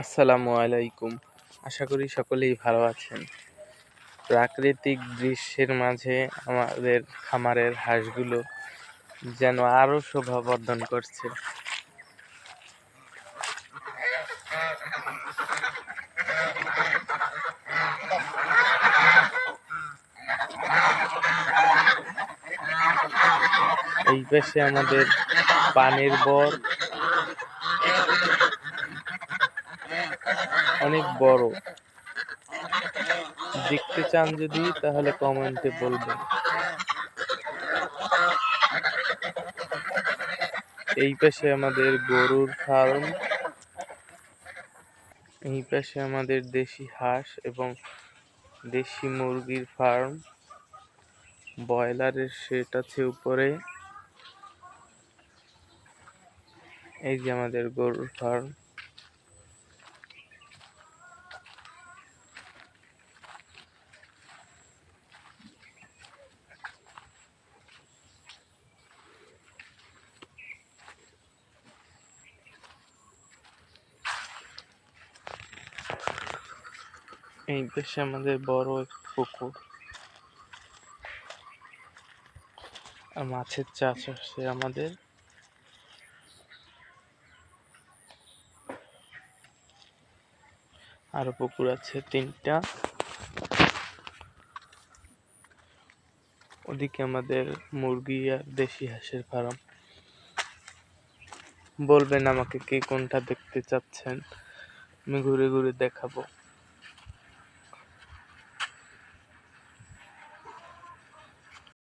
আসসালামু আলাইকুম। আশা করি সকলেই ভালো আছেন। প্রাকৃতিক দৃশ্যের মাঝে আমাদের খামারের হাঁসগুলো যেন আরো শোভাবর্ধন করছে। এই পাশে আমাদের পানির বর অনেক বড়। দেখতে চান যদি তাহলে কমেন্টে বলবেন। এই পাশে আমাদের গরুর ফার্ম, এই পাশে আমাদের দেশি হাঁস এবং দেশি মুরগির ফার্ম, ব্রয়লারের শেড আছে উপরে। এই যে আমাদের গরুর ফার্ম। এই পাশে আমাদের বড় একটা পুকুর আর মাছের চাষ আছে আমাদের। আরো পুকুর আছে 3টা। ওদিকে আমাদের মুরগি আর দেশি হাঁসের ফার্ম। বলবেন আমাকে কে কোনটা দেখতে চাচ্ছেন, আমি ঘুরে ঘুরে দেখাবো।